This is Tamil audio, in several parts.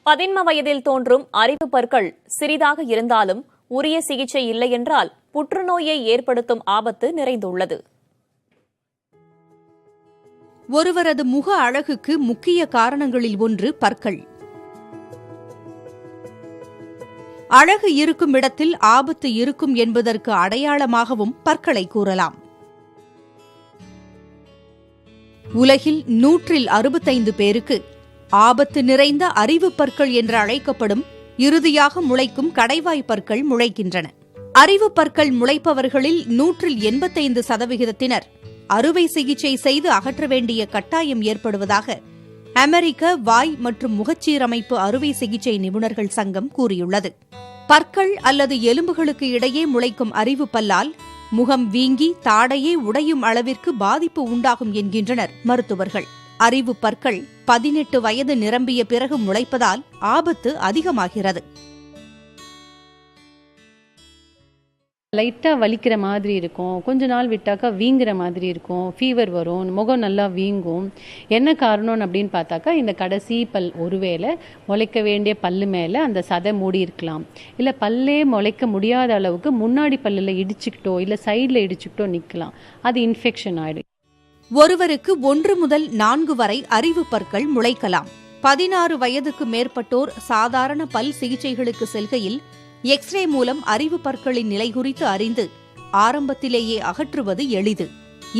பதின்ம வயதில் தோன்றும் அறிவு பற்கள் சிறிதாக இருந்தாலும் உரிய சிகிச்சை இல்லை என்றால் புற்றுநோயை ஏற்படுத்தும் ஆபத்து நிறைந்துள்ளது. ஒருவரது முக அழகுக்கு முக்கிய காரணங்களில் ஒன்று பற்கள். அழகு இருக்கும் இடத்தில் ஆபத்து இருக்கும் என்பதற்கு அடையாளமாகவும் பற்களை கூறலாம். உலகில் 165 பேருக்கு ஆபத்து நிறைந்த அறிவு பற்கள் என்று அழைக்கப்படும் இறுதியாக முளைக்கும் கடைவாய் பற்கள் முளைக்கின்றன. அறிவு பற்கள் முளைப்பவர்களில் 185% அறுவை சிகிச்சை செய்து அகற்ற வேண்டிய கட்டாயம் ஏற்படுவதாக அமெரிக்க வாய் மற்றும் முகச்சீரமைப்பு அறுவை சிகிச்சை நிபுணர்கள் சங்கம் கூறியுள்ளது. பற்கள் அல்லது எலும்புகளுக்கு இடையே முளைக்கும் அறிவு பல்லால் முகம் வீங்கி தாடையே உடையும் அளவிற்கு பாதிப்பு உண்டாகும் என்கின்றனர் மருத்துவர்கள். அறிவு பற்கள் 18 வயது நிரம்பிய பிறகு முளைப்பதால் ஆபத்து அதிகமாகிறது. லைட்டாக வலிக்கிற மாதிரி இருக்கும், கொஞ்ச நாள் விட்டாக்கா வீங்குற மாதிரி இருக்கும், ஃபீவர் வரும், முகம் நல்லா வீங்கும். என்ன காரணம் அப்படின்னு பார்த்தாக்கா இந்த கடைசி பல் ஒருவேளை முளைக்க வேண்டிய பல்லு மேலே அந்த சதை மூடி இருக்கலாம், இல்லை பல்லே முளைக்க முடியாத அளவுக்கு முன்னாடி பல்லில் இடிச்சுக்கிட்டோ இல்லை சைடில் இடிச்சுக்கிட்டோ நிற்கலாம். அது இன்ஃபெக்ஷன் ஆகிடும். ஒருவருக்கு 1 முதல் 4 வரை அறிவு பற்கள் முளைக்கலாம். 16 வயதுக்கு மேற்பட்டோர் சாதாரண பல் சிகிச்சைகளுக்கு செல்கையில் எக்ஸ்ரே மூலம் அறிவு பற்களின் நிலை குறித்து அறிந்து ஆரம்பத்திலேயே அகற்றுவது எளிது.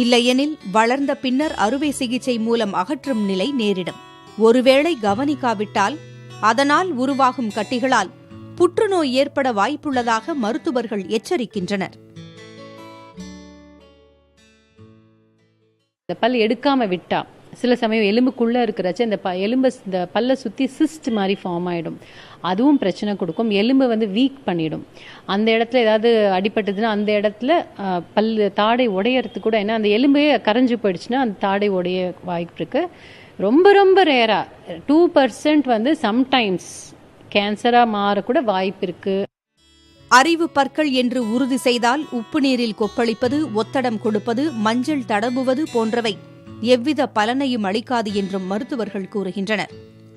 இல்லையெனில் வளர்ந்த பின்னர் அறுவை சிகிச்சை மூலம் அகற்றும் நிலை நேரிடும். ஒருவேளை கவனிக்காவிட்டால் அதனால் உருவாகும் கட்டிகளால் புற்றுநோய் ஏற்பட வாய்ப்புள்ளதாக மருத்துவர்கள் எச்சரிக்கின்றனர். இந்த பல் எடுக்காம விட்டா சில சமயம் எலும்புக்குள்ளே இருக்கிறச்ச இந்த இந்த பல்லை சுற்றி சிஸ்ட் மாதிரி ஃபார்ம் ஆகிடும். அதுவும் பிரச்சனை கொடுக்கும். எலும்பு வீக் பண்ணிடும். அந்த இடத்துல ஏதாவது அடிபட்டதுன்னா அந்த இடத்துல தாடை உடையறதுக்கு கூட, ஏன்னா அந்த எலும்பே கரைஞ்சு போயிடுச்சுன்னா அந்த தாடை உடைய வாய்ப்பு இருக்கு. ரொம்ப ரொம்ப ரேரா 2% சம்டைம்ஸ் கேன்சராக மாறக்கூட வாய்ப்பு இருக்கு. அறிவு பற்கள் என்று உறுதி செய்தால் உப்பு நீரில் கொப்பளிப்பது, ஒத்தடம் கொடுப்பது, மஞ்சள் தடவுவது போன்றவை எவ்வித பலனையும் அளிக்காது என்றும் மருத்துவர்கள் கூறுகின்றனர்.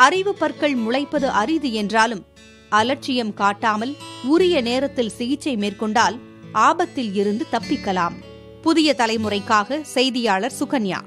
அறிவு பற்கள் முளைப்பது அரிது என்றாலும் அலட்சியம் காட்டாமல் உரிய நேரத்தில் சிகிச்சை மேற்கொண்டால் ஆபத்தில் இருந்து தப்பிக்கலாம். புதிய தலைமுறைக்காக செய்தியாளர் சுகன்யா.